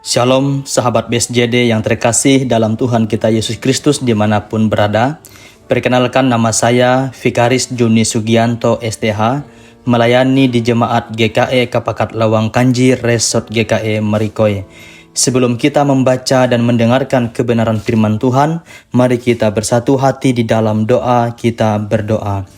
Shalom sahabat BSJD yang terkasih dalam Tuhan kita Yesus Kristus dimanapun berada. Perkenalkan, nama saya Vikaris Juni Sugianto STH, melayani di Jemaat GKE Kapakat Lawang Kanji Resort GKE Marikoi. Sebelum kita membaca dan mendengarkan kebenaran firman Tuhan, mari kita bersatu hati di dalam doa. Kita berdoa.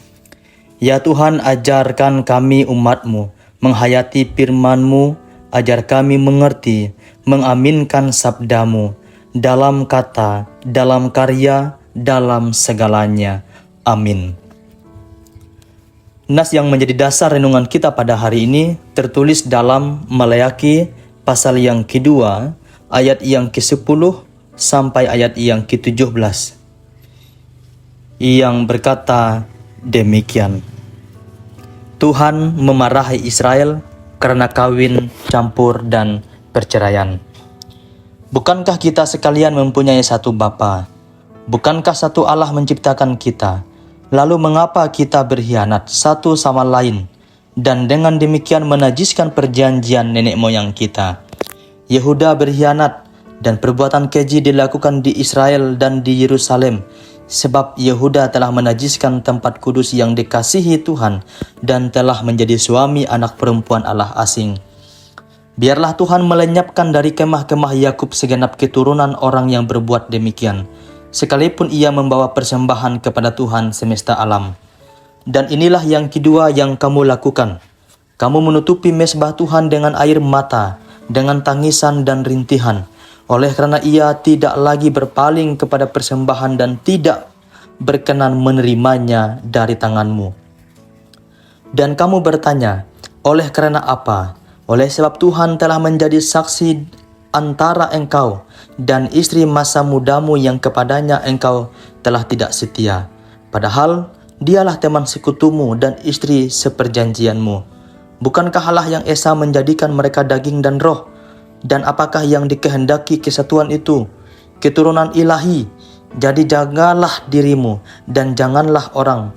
Ya Tuhan, ajarkan kami umat-Mu menghayati firman-Mu, ajar kami mengerti, mengaminkan sabda-Mu dalam kata, dalam karya, dalam segalanya. Amin. Nas yang menjadi dasar renungan kita pada hari ini tertulis dalam Maleakhi pasal yang kedua, ayat yang ke-10 sampai ayat yang ke-17, yang berkata demikian. Tuhan memarahi Israel karena kawin campur dan perceraian. Bukankah kita sekalian mempunyai satu Bapa? Bukankah satu Allah menciptakan kita? Lalu mengapa kita berkhianat satu sama lain dan dengan demikian menajiskan perjanjian nenek moyang kita? Yehuda berkhianat dan perbuatan keji dilakukan di Israel dan di Yerusalem, sebab Yehuda telah menajiskan tempat kudus yang dikasihi Tuhan dan telah menjadi suami anak perempuan Allah asing. Biarlah Tuhan melenyapkan dari kemah-kemah Yakub segenap keturunan orang yang berbuat demikian, sekalipun ia membawa persembahan kepada Tuhan semesta alam. Dan inilah yang kedua yang kamu lakukan. Kamu menutupi mezbah Tuhan dengan air mata, dengan tangisan dan rintihan, oleh karena ia tidak lagi berpaling kepada persembahan dan tidak berkenan menerimanya dari tanganmu. Dan kamu bertanya, oleh karena apa? Oleh sebab Tuhan telah menjadi saksi antara engkau dan istri masa mudamu yang kepadanya engkau telah tidak setia. Padahal dialah teman sekutumu dan istri seperjanjianmu. Bukankah Allah yang esa menjadikan mereka daging dan roh? Dan apakah yang dikehendaki kesatuan itu? Keturunan ilahi. Jadi jagalah dirimu dan janganlah orang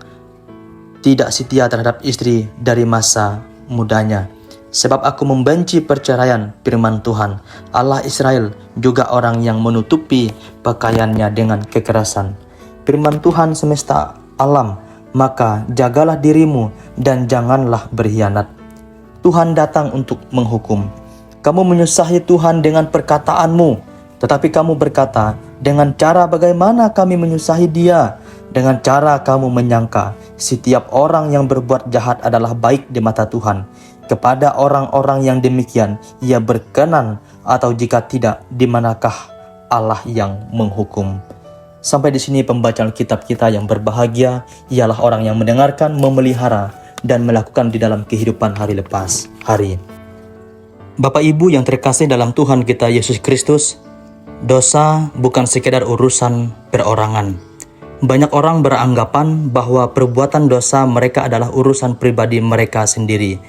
tidak setia terhadap istri dari masa mudanya. Sebab aku membenci perceraian, firman Tuhan, Allah Israel, juga orang yang menutupi pakaiannya dengan kekerasan. Firman Tuhan semesta alam, maka jagalah dirimu dan janganlah berkhianat. Tuhan datang untuk menghukum. Kamu menyusahi Tuhan dengan perkataanmu, tetapi kamu berkata, dengan cara bagaimana kami menyusahi Dia? Dengan cara kamu menyangka setiap orang yang berbuat jahat adalah baik di mata Tuhan. Kepada orang-orang yang demikian, Ia berkenan, atau jika tidak, di manakah Allah yang menghukum? Sampai di sini pembacaan kitab kita yang berbahagia ialah orang yang mendengarkan, memelihara, dan melakukan di dalam kehidupan hari lepas hari. Bapak Ibu yang terkasih dalam Tuhan kita Yesus Kristus, dosa bukan sekedar urusan perorangan. Banyak orang beranggapan bahwa perbuatan dosa mereka adalah urusan pribadi mereka sendiri.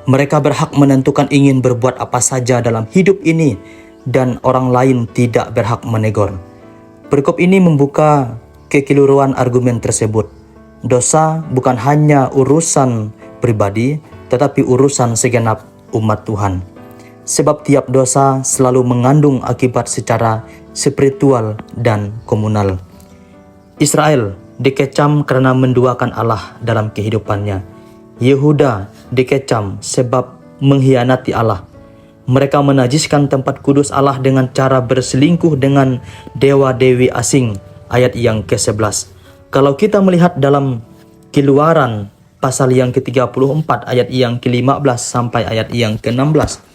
Mereka berhak menentukan ingin berbuat apa saja dalam hidup ini dan orang lain tidak berhak menegur. Perikop ini membuka kekeliruan argumen tersebut. Dosa bukan hanya urusan pribadi, tetapi urusan segenap umat Tuhan. Sebab tiap dosa selalu mengandung akibat secara spiritual dan komunal. Israel dikecam karena menduakan Allah dalam kehidupannya. Yehuda dikecam sebab mengkhianati Allah. Mereka menajiskan tempat kudus Allah dengan cara berselingkuh dengan dewa-dewi asing. Ayat yang ke-11. Kalau kita melihat dalam Keluaran pasal yang ke-34 ayat yang ke-15 sampai ayat yang ke-16.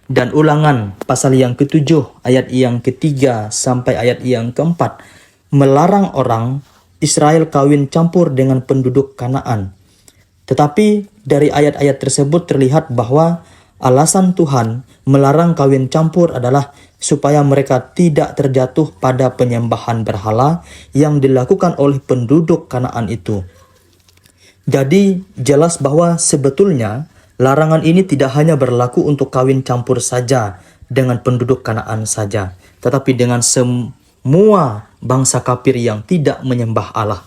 Dan Ulangan pasal yang ke-7 ayat yang ke-3 sampai ayat yang ke-4 melarang orang Israel kawin campur dengan penduduk Kanaan. Tetapi dari ayat-ayat tersebut terlihat bahwa alasan Tuhan melarang kawin campur adalah supaya mereka tidak terjatuh pada penyembahan berhala yang dilakukan oleh penduduk Kanaan itu. Jadi jelas bahwa sebetulnya larangan ini tidak hanya berlaku untuk kawin campur saja dengan penduduk Kanaan saja, tetapi dengan semua bangsa kafir yang tidak menyembah Allah.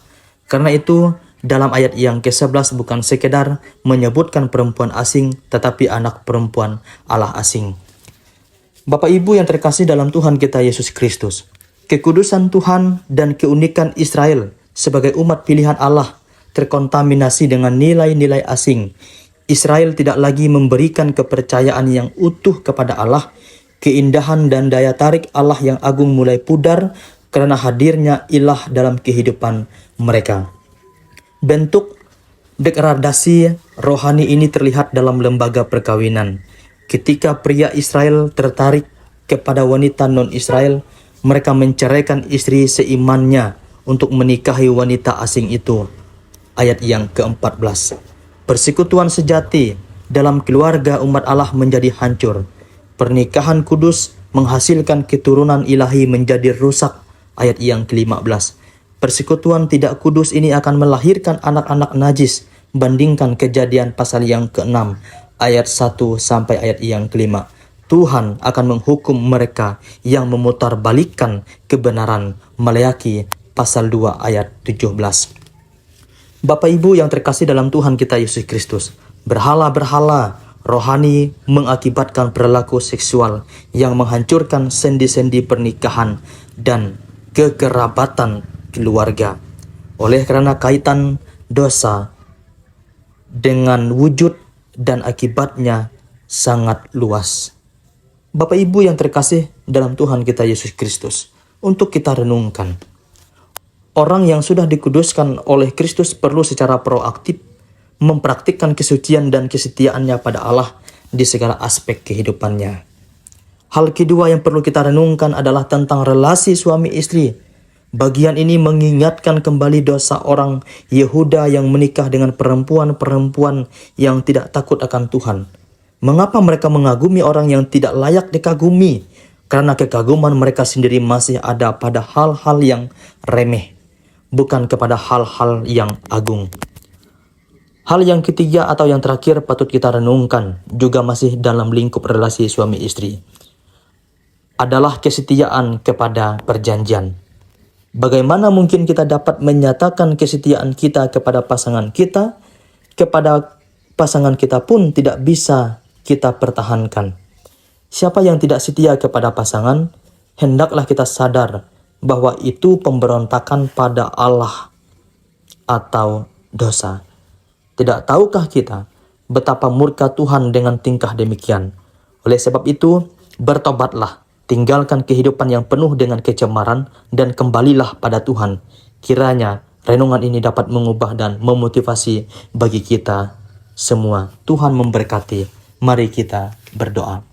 Karena itu, dalam ayat yang ke-11 bukan sekedar menyebutkan perempuan asing, tetapi anak perempuan Allah asing. Bapak Ibu yang terkasih dalam Tuhan kita Yesus Kristus, kekudusan Tuhan dan keunikan Israel sebagai umat pilihan Allah terkontaminasi dengan nilai-nilai asing. Israel tidak lagi memberikan kepercayaan yang utuh kepada Allah. Keindahan dan daya tarik Allah yang agung mulai pudar karena hadirnya ilah dalam kehidupan mereka. Bentuk degradasi rohani ini terlihat dalam lembaga perkawinan. Ketika pria Israel tertarik kepada wanita non-Israel, mereka menceraikan istri seimannya untuk menikahi wanita asing itu. Ayat yang ke-14. Persekutuan sejati dalam keluarga umat Allah menjadi hancur. Pernikahan kudus menghasilkan keturunan ilahi menjadi rusak. Ayat yang ke-15. Persekutuan tidak kudus ini akan melahirkan anak-anak najis. Bandingkan Kejadian pasal yang ke-6 ayat 1 sampai ayat yang ke-5. Tuhan akan menghukum mereka yang memutarbalikkan kebenaran. Maleakhi pasal 2 ayat 17. Bapak Ibu yang terkasih dalam Tuhan kita Yesus Kristus, berhala-berhala rohani mengakibatkan perilaku seksual yang menghancurkan sendi-sendi pernikahan dan kekerabatan keluarga. Oleh karena kaitan dosa dengan wujud dan akibatnya sangat luas. Bapak Ibu yang terkasih dalam Tuhan kita Yesus Kristus, untuk kita renungkan. Orang yang sudah dikuduskan oleh Kristus perlu secara proaktif mempraktikkan kesucian dan kesetiaannya pada Allah di segala aspek kehidupannya. Hal kedua yang perlu kita renungkan adalah tentang relasi suami istri. Bagian ini mengingatkan kembali dosa orang Yehuda yang menikah dengan perempuan-perempuan yang tidak takut akan Tuhan. Mengapa mereka mengagumi orang yang tidak layak dikagumi? Karena kekaguman mereka sendiri masih ada pada hal-hal yang remeh, bukan kepada hal-hal yang agung. Hal yang ketiga atau yang terakhir patut kita renungkan, juga masih dalam lingkup relasi suami istri, adalah kesetiaan kepada perjanjian. Bagaimana mungkin kita dapat menyatakan kesetiaan kita kepada pasangan kita, kepada pasangan kita pun tidak bisa kita pertahankan. Siapa yang tidak setia kepada pasangan, hendaklah kita sadar bahwa itu pemberontakan pada Allah atau dosa. Tidak tahukah kita betapa murka Tuhan dengan tingkah demikian? Oleh sebab itu, bertobatlah. Tinggalkan kehidupan yang penuh dengan kecemaran dan kembalilah pada Tuhan. Kiranya renungan ini dapat mengubah dan memotivasi bagi kita semua. Tuhan memberkati. Mari kita berdoa.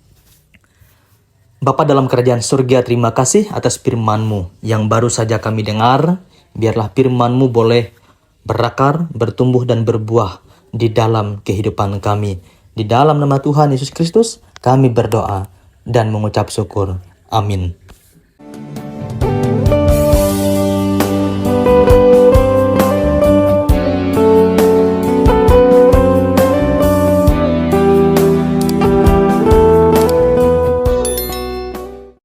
Bapa dalam kerajaan surga, terima kasih atas firman-Mu yang baru saja kami dengar. Biarlah firman-Mu boleh berakar, bertumbuh dan berbuah di dalam kehidupan kami. Di dalam nama Tuhan Yesus Kristus kami berdoa dan mengucap syukur. Amin.